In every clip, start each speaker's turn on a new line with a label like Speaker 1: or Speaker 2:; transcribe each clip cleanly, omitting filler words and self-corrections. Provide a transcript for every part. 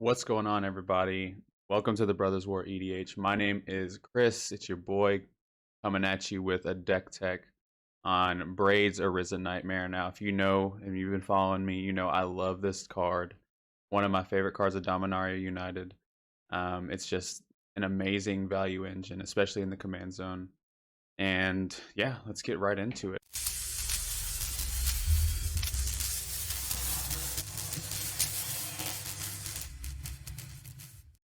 Speaker 1: What's going on, everybody? Welcome to the Brothers War EDH. My name is Chris. It's your boy coming at you with a deck tech on Braids Arisen Nightmare. Now, if you know and you've been following me, you know I love this card. One of my favorite cards of Dominaria United. It's just an amazing value engine, especially in the command zone. And yeah, let's get right into it.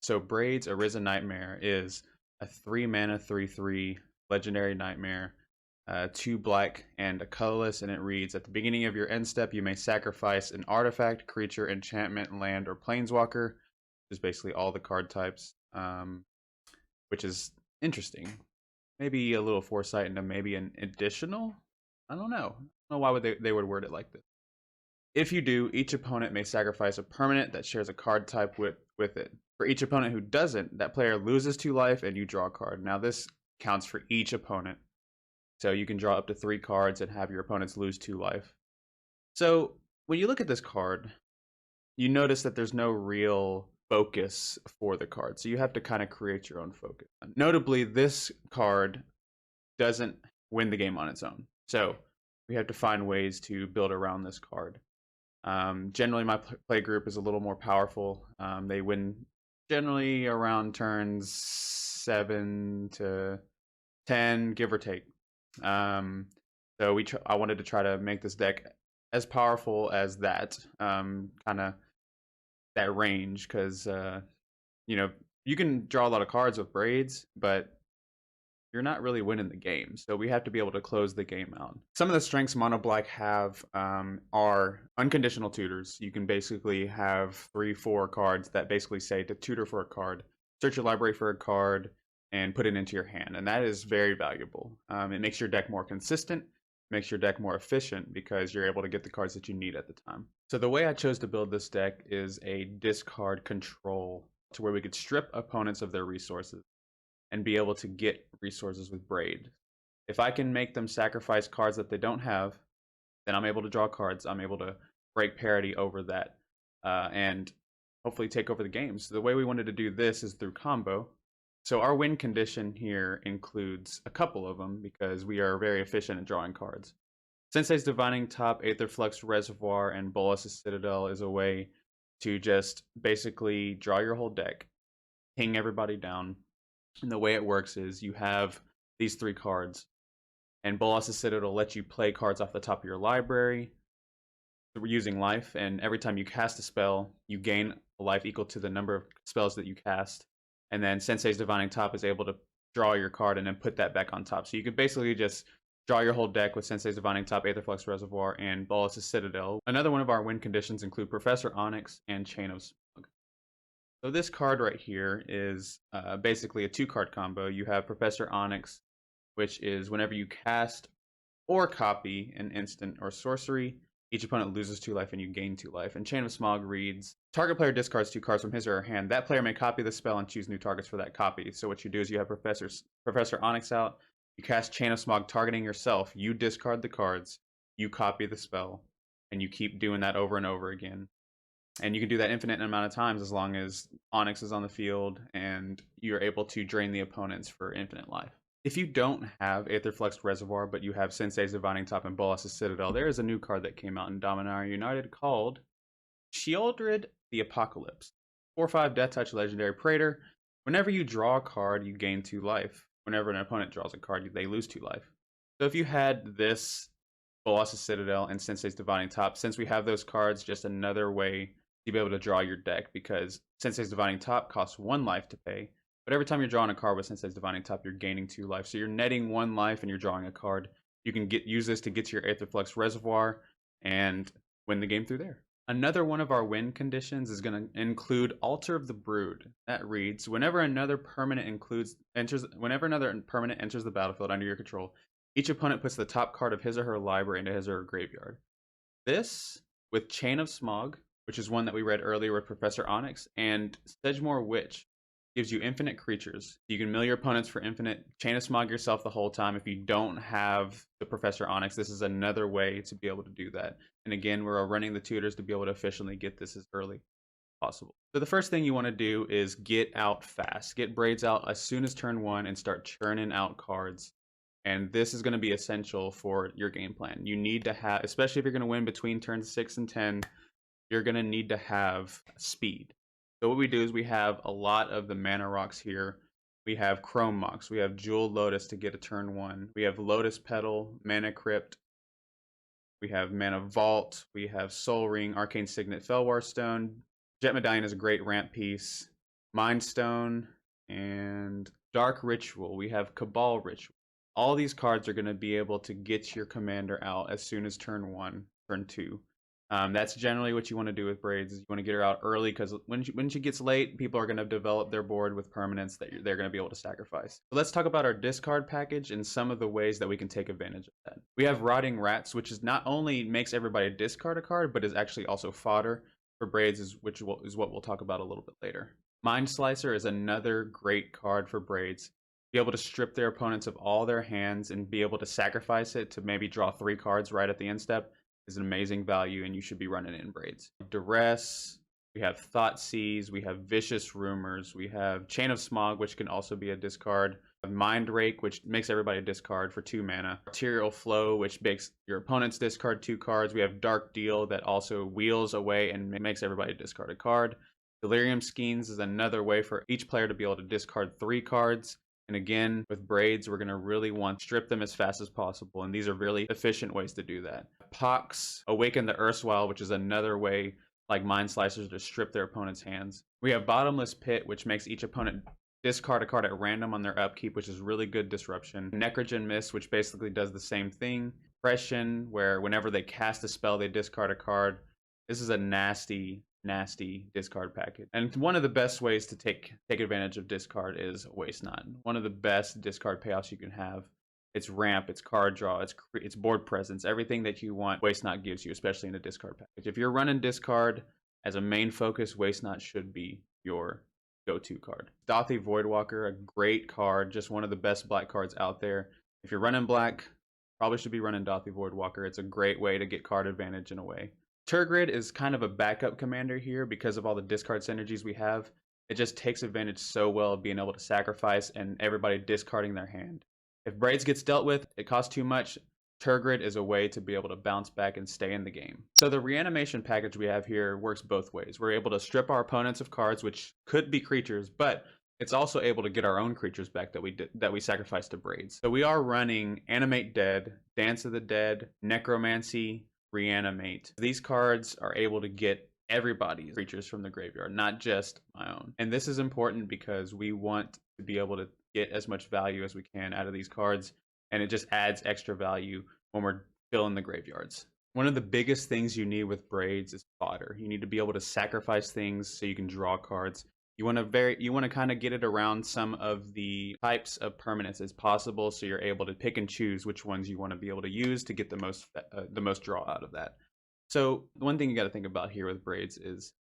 Speaker 1: So Braids Arisen Nightmare is a 3 mana 3/3 legendary nightmare, 2 black and a colorless, and it reads: at the beginning of your end step, you may sacrifice an artifact, creature, enchantment, land, or planeswalker, which is basically all the card types, which is interesting. Maybe a little foresight into maybe an additional. I don't know. Why would they would word it like this. If you do, each opponent may sacrifice a permanent that shares a card type with it. For each opponent who doesn't, that player loses 2 life and you draw a card. Now this counts for each opponent. So you can draw up to 3 cards and have your opponents lose 2 life. So when you look at this card, you notice that there's no real focus for the card. So you have to kind of create your own focus. Notably, this card doesn't win the game on its own. So we have to find ways to build around this card. Generally, my play group is a little more powerful. They win generally around turns 7 to 10, give or take. So I wanted to try to make this deck as powerful as that, kind of that range, because you can draw a lot of cards with Braids, but you're not really winning the game. So we have to be able to close the game out. Some of the strengths Mono Black have are unconditional tutors. You can basically have 3-4 cards that basically say to tutor for a card, search your library for a card, and put it into your hand. And that is very valuable. It makes your deck more consistent, makes your deck more efficient because you're able to get the cards that you need at the time. So the way I chose to build this deck is a discard control, to where we could strip opponents of their resources and be able to get resources with Braid. If I can make them sacrifice cards that they don't have, then I'm able to draw cards. I'm able to break parity over that and hopefully take over the game. So the way we wanted to do this is through combo. So our win condition here includes a couple of them because we are very efficient at drawing cards. Sensei's Divining Top, Aetherflux Reservoir, and Bolas' Citadel is a way to just basically draw your whole deck, ping everybody down. And the way it works is you have these 3 cards, and Bolas' Citadel lets you play cards off the top of your library using life, and every time you cast a spell, you gain a life equal to the number of spells that you cast. And then Sensei's Divining Top is able to draw your card and then put that back on top. So you could basically just draw your whole deck with Sensei's Divining Top, Aetherflux Reservoir, and Bolas' Citadel. Another one of our win conditions include Professor Onyx and Chain of Smog. So this card right here is basically a 2-card combo. You have Professor Onyx, which is whenever you cast or copy an instant or sorcery, each opponent loses 2 life and you gain 2 life. And Chain of Smog reads: target player discards 2 cards from his or her hand. That player may copy the spell and choose new targets for that copy. So what you do is you have Professor Onyx out, you cast Chain of Smog targeting yourself, you discard the cards, you copy the spell, and you keep doing that over and over again. And you can do that infinite amount of times as long as Onyx is on the field and you're able to drain the opponents for infinite life. If you don't have Aetherflux Reservoir, but you have Sensei's Divining Top and Bolas' Citadel, there is a new card that came out in Dominaria United called Childred the Apocalypse. 4/5 Death Touch Legendary Praetor. Whenever you draw a card, you gain 2 life. Whenever an opponent draws a card, they lose 2 life. So if you had this Bolas' Citadel and Sensei's Divining Top, since we have those cards, just another way to be able to draw your deck, because Sensei's Divining Top costs 1 life to pay, but every time you're drawing a card with Sensei's Divining Top, you're gaining 2 life. So you're netting 1 life and you're drawing a card. You can use this to get to your Aetherflux Reservoir and win the game through there. Another one of our win conditions is going to include Altar of the Brood. That reads: whenever another permanent enters the battlefield under your control, each opponent puts the top card of his or her library into his or her graveyard. This, with Chain of Smog, which is one that we read earlier with Professor Onyx, and Sedgemoor Witch, gives you infinite creatures. You can mill your opponents for infinite, Chain of Smog yourself the whole time. If you don't have the Professor Onyx, this is another way to be able to do that. And again, we're running the tutors to be able to efficiently get this as early. possible. So the first thing you want to do is get out fast. Get Braids out as soon as turn 1 and start churning out cards. And this is going to be essential for your game plan. You need to have, especially if you're going to win between turns 6 and 10, you're going to need to have speed. So what we do is we have a lot of the mana rocks here. We have Chrome Mox, we have Jeweled Lotus to get a turn 1. We have Lotus Petal, Mana Crypt, we have Mana Vault, we have Soul Ring, Arcane Signet, Felwar Stone. Jet Medallion is a great ramp piece. Mind Stone and Dark Ritual. We have Cabal Ritual. All these cards are going to be able to get your commander out as soon as turn 1, turn 2. That's generally what you want to do with Braids. Is you want to get her out early because when she gets late, people are going to develop their board with permanents that they're going to be able to sacrifice. So let's talk about our discard package and some of the ways that we can take advantage of that. We have Rotting Rats, which is not only makes everybody discard a card, but is actually also fodder for Braids, which is what we'll talk about a little bit later. Mind Slicer is another great card for Braids. Be able to strip their opponents of all their hands and be able to sacrifice it to maybe draw 3 cards right at the end step is an amazing value, and you should be running it in Braids. Duress, we have Thoughtseize, we have Vicious Rumors, we have Chain of Smog, which can also be a discard. Mind Rake, which makes everybody discard for 2 mana. Arterial Flow, which makes your opponents discard 2 cards. We have Dark Deal that also wheels away and makes everybody discard a card. Delirium Schemes is another way for each player to be able to discard 3 cards. And again, with Braids, we're going to really want to strip them as fast as possible. And these are really efficient ways to do that. Pox, Awaken the Erstwhile, which is another way, like Mind Slicers, to strip their opponent's hands. We have Bottomless Pit, which makes each opponent discard a card at random on their upkeep, which is really good disruption. Necrogen Mist, which basically does the same thing. Oppression, where whenever they cast a spell, they discard a card. This is a nasty discard package. And one of the best ways to take advantage of discard is Waste Not. One of the best discard payoffs you can have. It's ramp, it's card draw, it's board presence, everything that you want Waste Not gives you, especially in a discard package. If you're running discard as a main focus, Waste Not should be your go-to card. Dothy Voidwalker, a great card, just one of the best black cards out there. If you're running black, probably should be running Dothy Voidwalker. It's a great way to get card advantage in a way. Tergrid is kind of a backup commander here because of all the discard synergies we have. It just takes advantage so well of being able to sacrifice and everybody discarding their hand. If Braids gets dealt with, it costs too much. Tergrid is a way to be able to bounce back and stay in the game. So the reanimation package we have here works both ways. We're able to strip our opponents of cards, which could be creatures, but it's also able to get our own creatures back that we sacrificed to Braids. So we are running Animate Dead, Dance of the Dead, Necromancy, Reanimate. These cards are able to get everybody's creatures from the graveyard, not just my own. And this is important because we want to be able to get as much value as we can out of these cards, and it just adds extra value when we're filling the graveyards. One of the biggest things you need with Braids is fodder. You need to be able to sacrifice things so you can draw cards. You want to kind of get it around some of the types of permanents as possible, so you're able to pick and choose which ones you want to be able to use to get the most draw out of that. So one thing you got to think about here with Braids is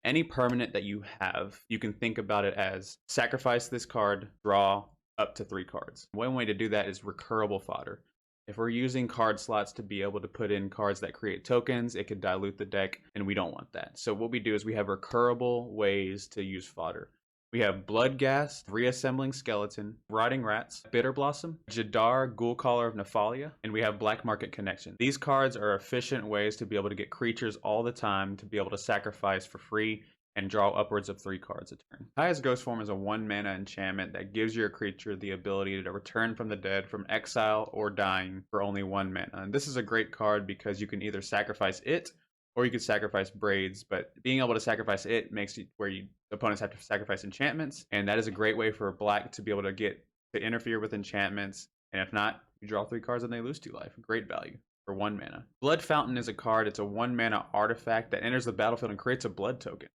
Speaker 1: any permanent that you have, you can think about it as sacrifice this card, draw up to 3 cards. One way to do that is recurable fodder. If we're using card slots to be able to put in cards that create tokens, it could dilute the deck, and we don't want that. So what we do is we have recurable ways to use fodder. We have Bloodghast, Reassembling Skeleton, Rotting Rats, Bitter Blossom, Jadar, Ghoulcaller of Nephalia, and we have Black Market Connection. These cards are efficient ways to be able to get creatures all the time to be able to sacrifice for free and draw upwards of 3 cards a turn. Kaya's Ghost Form is a 1-mana enchantment that gives your creature the ability to return from the dead, from exile, or dying for only 1 mana. And this is a great card because you can either sacrifice it or you can sacrifice Braids, but being able to sacrifice it makes it where opponents have to sacrifice enchantments, and that is a great way for black to be able to interfere with enchantments, and if not, you draw 3 cards and they lose 2 life. Great value for 1 mana. Blood Fountain is a card, it's a 1-mana artifact that enters the battlefield and creates a blood token.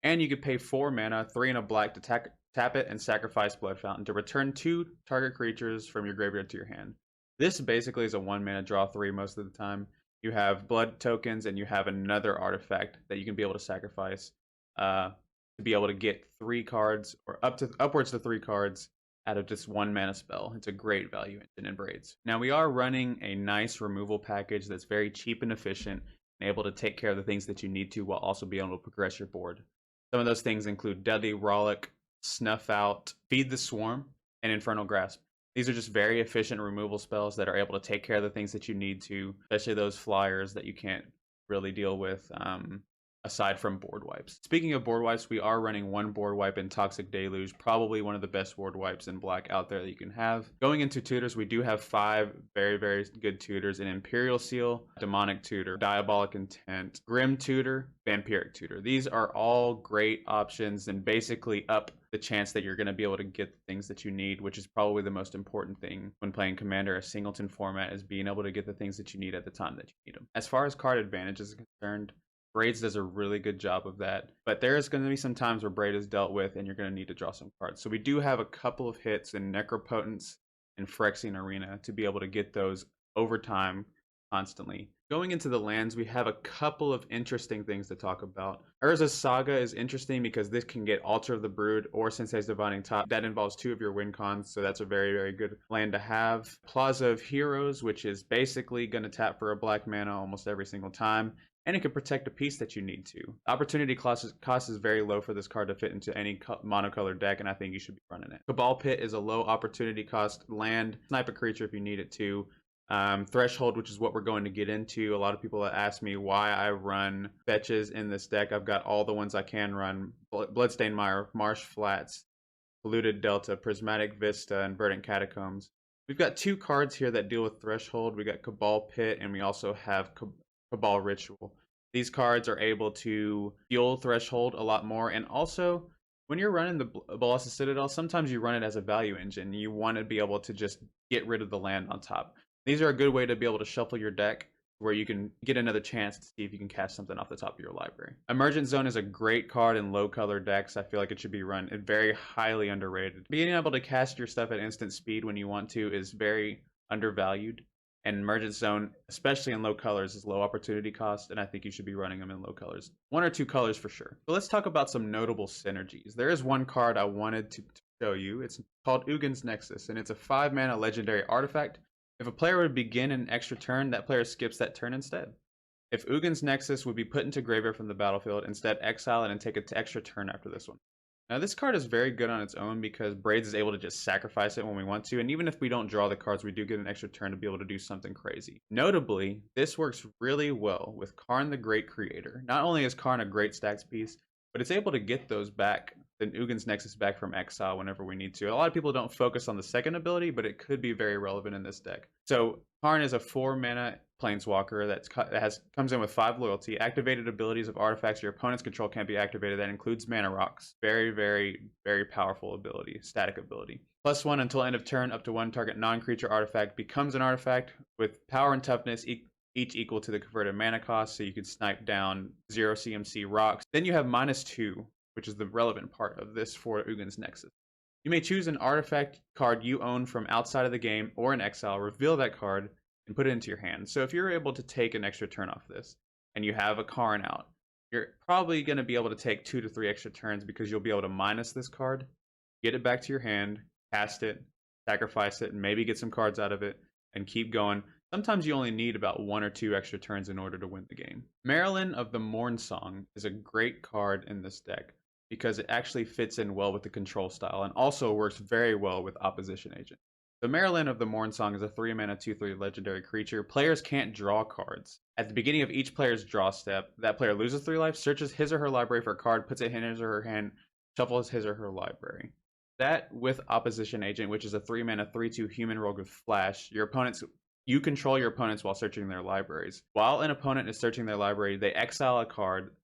Speaker 1: And you could pay 4 mana, 3 and a black to tap it and sacrifice Blood Fountain to return 2 target creatures from your graveyard to your hand. This basically is a 1-mana draw 3 most of the time. You have blood tokens and you have another artifact that you can be able to sacrifice to be able to get 3 cards or upwards to 3 cards out of just 1-mana spell. It's a great value engine in Braids. Now we are running a nice removal package that's very cheap and efficient and able to take care of the things that you need to while also being able to progress your board. Some of those things include Deadly Rollick, Snuff Out, Feed the Swarm, and Infernal Grasp. These are just very efficient removal spells that are able to take care of the things that you need to, especially those flyers that you can't really deal with aside from board wipes. Speaking of board wipes, we are running one board wipe in Toxic Deluge, probably one of the best board wipes in Black out there that you can have. Going into tutors, we do have 5 very, very good tutors: an Imperial Seal, Demonic Tutor, Diabolic Intent, Grim Tutor, Vampiric Tutor. These are all great options and basically up the chance that you're going to be able to get the things that you need, which is probably the most important thing when playing Commander, a singleton format, is being able to get the things that you need at the time that you need them. As far as card advantage is concerned, Braids does a really good job of that, but there is going to be some times where Braid is dealt with and you're going to need to draw some cards. So we do have a couple of hits in Necropotence and Phyrexian Arena to be able to get those over time constantly. Going into the lands, we have a couple of interesting things to talk about. Urza's Saga is interesting because this can get Altar of the Brood or Sensei's Divining Top. That involves 2 of your win cons, so that's a very, very good land to have. Plaza of Heroes, which is basically going to tap for a black mana almost every single time, and it can protect a piece that you need to. Opportunity cost is very low for this card to fit into any monocolored deck, and I think you should be running it. Cabal Pit is a low opportunity cost land. Snipe a creature if you need it to. Threshold, which is what we're going to get into. A lot of people ask me why I run fetches in this deck. I've got all the ones I can run: Bloodstained Mire, Marsh Flats, Polluted Delta, Prismatic Vista, and Verdant Catacombs. We've got 2 cards here that deal with Threshold. We got Cabal Pit, and we also have Cabal Ritual. These cards are able to fuel Threshold a lot more, and also when you're running the Bolas's Citadel, sometimes you run it as a value engine. You want to be able to just get rid of the land on top. These are a good way to be able to shuffle your deck where you can get another chance to see if you can cast something off the top of your library. Emergent Zone is a great card in low color decks. I feel like it should be run. It's very highly underrated. Being able to cast your stuff at instant speed when you want to is very undervalued. And Emergent Zone, especially in low colors, is low opportunity cost, and I think you should be running them in low colors. 1 or 2 colors for sure. So let's talk about some notable synergies. There is one card I wanted to show you. It's called Ugin's Nexus, and it's a 5-mana legendary artifact. If a player would begin an extra turn, that player skips that turn instead. If Ugin's Nexus would be put into graveyard from the battlefield, instead exile it and take an extra turn after this one. Now this card is very good on its own because Braids is able to just sacrifice it when we want to, and even if we don't draw the cards, we do get an extra turn to be able to do something crazy. Notably, this works really well with Karn the Great Creator. Not only is Karn a great stacks piece, but it's able to get those back, the Ugin's Nexus back from exile whenever we need to. A lot of people don't focus on the second ability, but it could be very relevant in this deck. So Karn is a 4-mana planeswalker that comes in with 5 loyalty. Activated abilities of artifacts your opponent's control can't be activated. That includes mana rocks. Very, very, very powerful ability, static ability. +1 until end of turn, up to 1 target non-creature artifact becomes an artifact with power and toughness each equal to the converted mana cost, so you can snipe down 0 CMC rocks. Then you have -2, which is the relevant part of this for Ugin's Nexus. You may choose an artifact card you own from outside of the game or in exile, reveal that card, and put it into your hand. So if you're able to take an extra turn off this, and you have a Karn out, you're probably going to be able to take 2 to 3 extra turns because you'll be able to minus this card, get it back to your hand, cast it, sacrifice it, and maybe get some cards out of it, and keep going. Sometimes you only need about 1 or 2 extra turns in order to win the game. Marilyn of the Mornsong is a great card in this deck because it actually fits in well with the control style and also works very well with Opposition Agent. The Marilyn of the Mornsong is a 3-mana 2/3 legendary creature. Players can't draw cards. At the beginning of each player's draw step, that player loses 3 life, searches his or her library for a card, puts it in his or her hand, shuffles his or her library. That with Opposition Agent, which is a 3-mana 3/2 human rogue with flash, you control your opponents while searching their libraries. While an opponent is searching their library, they exile a card,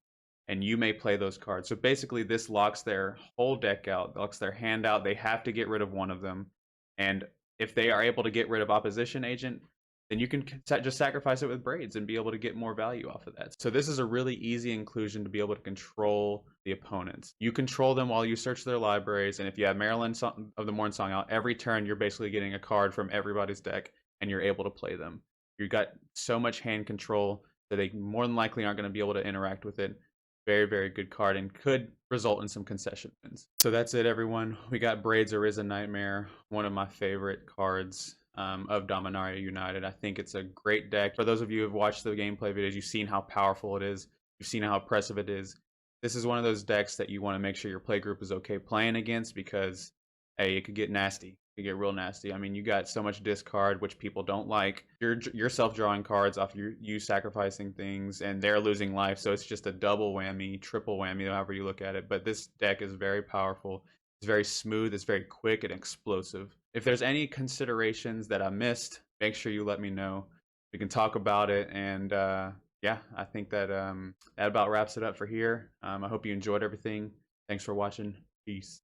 Speaker 1: and you may play those cards. So basically, this locks their whole deck out, locks their hand out. They have to get rid of one of them. And if they are able to get rid of Opposition Agent, then you can just sacrifice it with Braids and be able to get more value off of that. So this is a really easy inclusion to be able to control the opponents. You control them while you search their libraries, and if you have Marilyn of the Mornsong out, every turn you're basically getting a card from everybody's deck, and you're able to play them. You've got so much hand control that they more than likely aren't going to be able to interact with it. Very, very good card and could result in some concession wins. So that's it, everyone. We got Braids Arisen Nightmare, one of my favorite cards of Dominaria United. I think it's a great deck. For those of you who have watched the gameplay videos, you've seen how powerful it is. You've seen how impressive it is. this is one of those decks that you want to make sure your play group is okay playing against because, hey, it could get nasty. It could get real nasty. I mean, you got so much discard, which people don't like. You're self drawing cards off you sacrificing things, and they're losing life. So it's just a double whammy, triple whammy, however you look at it. But this deck is very powerful. It's very smooth. It's very quick and explosive. If there's any considerations that I missed, make sure you let me know. We can talk about it, and yeah, I think that that about wraps it up for here. I hope you enjoyed everything. Thanks for watching. Peace.